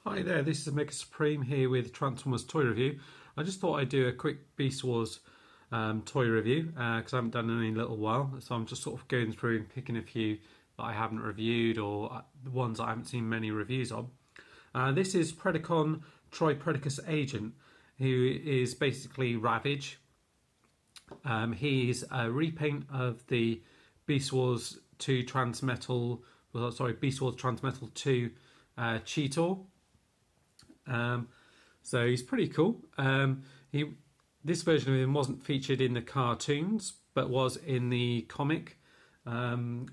Hi there, this is Mega Supreme here with Transformers Toy Review. I just thought I'd do a quick Beast Wars toy review because I haven't done it in a little while, so I'm just sort of going through and picking a few that I haven't reviewed or the ones I haven't seen many reviews on. This is Predacon Tripredacus Agent, who is basically Ravage. He's a repaint of the Beast Wars 2 Transmetal, Beast Wars Transmetal 2 Cheetor. So he's pretty cool. This version of him wasn't featured in the cartoons, but was in the comic,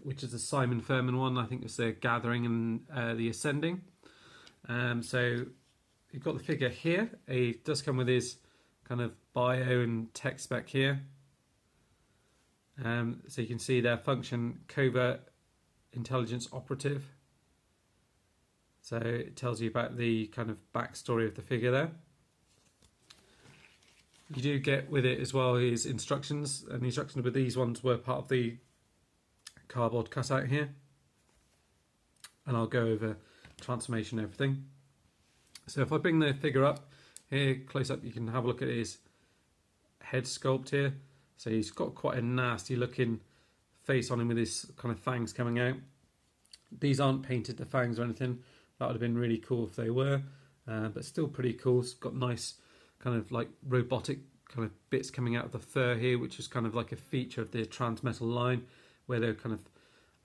which is the Simon Furman one. I think it's the Gathering and the Ascending. So you've got the figure here. He does come with his kind of bio and tech spec here. So you can see their function: covert intelligence operative. So it tells you about the kind of backstory of the figure there. You do get with it as well his instructions, and the instructions with these ones were part of the cardboard cutout here. And I'll go over transformation and everything. So if I bring the figure up here close up, you can have a look at his head sculpt here. So he's got quite a nasty looking face on him with his kind of fangs coming out. These aren't painted, the fangs or anything. That would have been really cool if they were, but still pretty cool. It's got nice kind of like robotic kind of bits coming out of the fur here, which is kind of like a feature of the Transmetal line, where they're kind of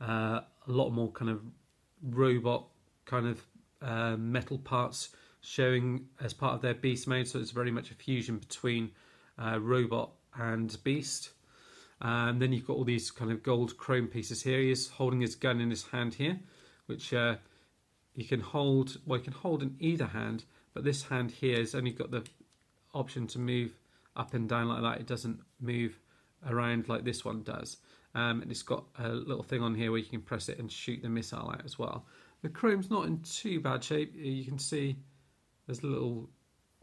a lot more kind of robot kind of metal parts showing as part of their beast mode. So it's very much a fusion between robot and beast. And then you've got all these kind of gold chrome pieces here. He's holding his gun in his hand here, which you can hold, well, you can hold in either hand, but this hand here has only got the option to move up and down like that. It doesn't move around like this one does. And it's got a little thing on here where you can press it and shoot the missile out as well. The chrome's not in too bad shape. You can see there's little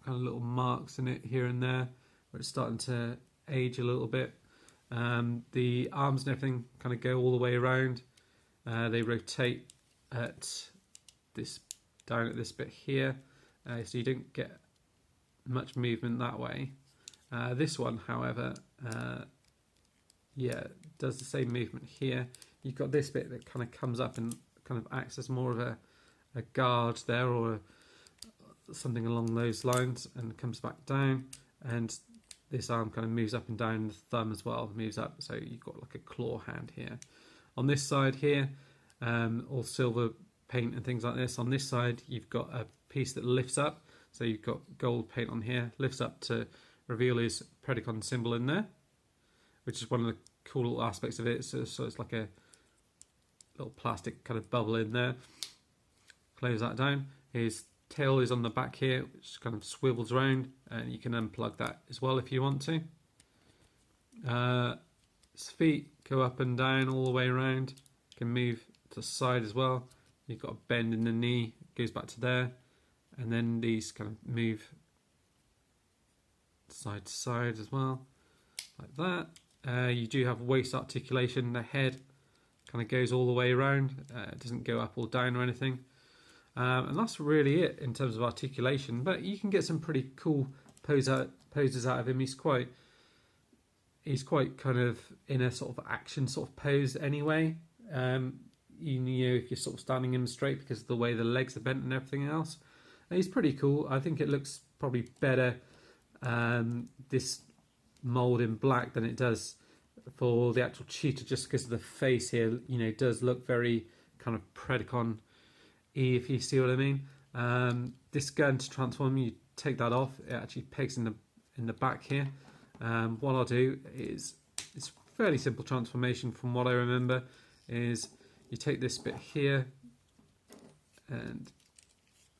kind of little marks in it here and there where it's starting to age a little bit. The arms and everything kind of go all the way around. They rotate at this down at this bit here, so you don't get much movement that way. This one, however, does the same movement here. You've got this bit that kind of comes up and kind of acts as more of a guard there, or something along those lines, and comes back down. And this arm kind of moves up and down. The thumb as well moves up, so you've got like a claw hand here. On this side here, all silver paint and things like this. On this side, you've got a piece that lifts up, so you've got gold paint on here, lifts up to reveal his Predacon symbol in there, which is one of the cool little aspects of it. So it's like a little plastic kind of bubble in there. Close that down. His tail is on the back here, which kind of swivels around, and you can unplug that as well if you want to. His feet go up and down all the way around. You can move to the side as well. You've got a bend in the knee, it goes back to there, and then these kind of move side to side as well, like that. You do have waist articulation. The head kind of goes all the way around. It doesn't go up or down or anything. And that's really it in terms of articulation, but you can get some pretty cool poses out of him. He's quite kind of in a sort of action sort of pose anyway. You know, if you're sort of standing him straight because of the way the legs are bent and everything else. And he's pretty cool. I think it looks probably better, this mould in black, than it does for the actual cheetah, just because of the face here. You know, it does look very kind of Predacon-y, if you see what I mean. This gun, to transform, you take that off. It actually pegs in the back here. What I'll do is, it's fairly simple transformation from what I remember, is you take this bit here, and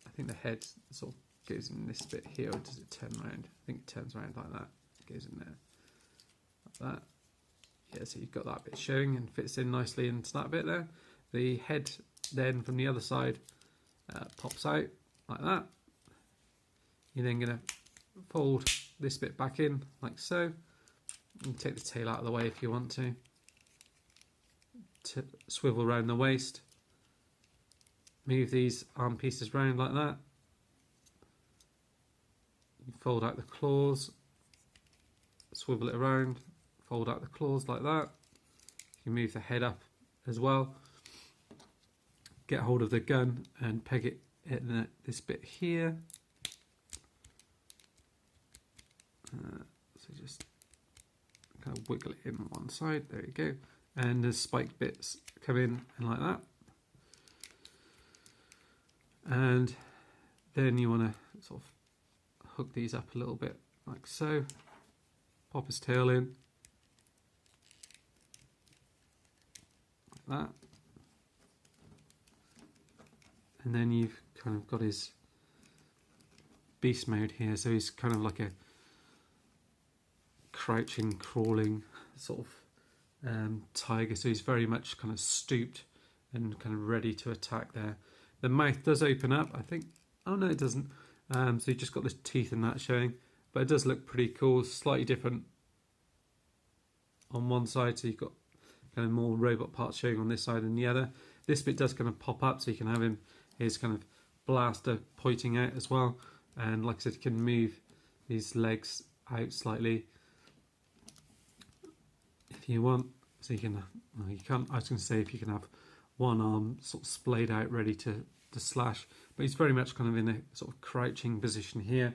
I think the head sort of goes in this bit here, or does it turn around? I think it turns around like that. It goes in there, like that. Yeah, so you've got that bit showing and fits in nicely into that bit there. The head then from the other side pops out like that. You're then going to fold this bit back in like so. You can take the tail out of the way if you want to swivel around the waist. Move these arm pieces round like that, You fold out the claws, swivel it around, fold out the claws like that. You move the head up as well. Get hold of the gun and peg it in this bit here. So just kind of wiggle it in on one side. There you go. And the spike bits come in and like that. And then you want to sort of hook these up a little bit like so. Pop his tail in like that. And then you've kind of got his beast mode here, so he's kind of like a crouching, crawling sort of tiger, so he's very much kind of stooped and kind of ready to attack there. The mouth does open up, I think. Oh no, it doesn't. So you've just got the teeth and that showing, but it does look pretty cool. Slightly different on one side, so you've got kind of more robot parts showing on this side than the other. This bit does kind of pop up, so you can have him, his kind of blaster pointing out as well. And like I said, you can move these legs out slightly if you want. So you can, well, you can't, I was going to say if you can have one arm sort of splayed out ready to slash, but he's very much kind of in a sort of crouching position here,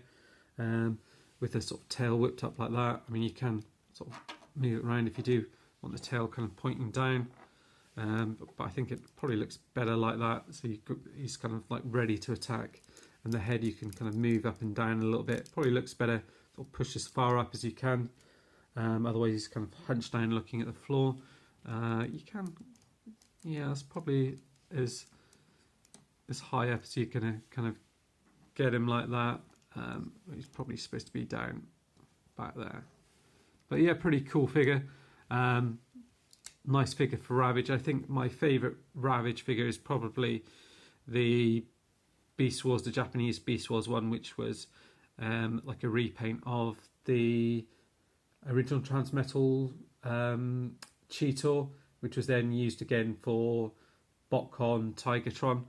with the sort of tail whipped up like that. I mean, you can sort of move it around if you do want the tail kind of pointing down, but I think it probably looks better like that. So he's kind of like ready to attack, and the head you can kind of move up and down a little bit. Probably looks better, sort of push as far up as you can. Otherwise he's kind of hunched down looking at the floor. You can, yeah, that's probably as high up as you can kind of get him like that. He's probably supposed to be down back there. But yeah, pretty cool figure. Nice figure for Ravage. I think my favourite Ravage figure is probably the Beast Wars, the Japanese Beast Wars one, which was like a repaint of the original Transmetal Cheetor, which was then used again for BotCon Tigertron.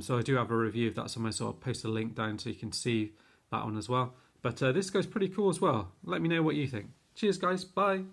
So I do have a review of that somewhere, so I'll post a link down so you can see that one as well. But this guy's pretty cool as well. Let me know what you think. Cheers guys, bye.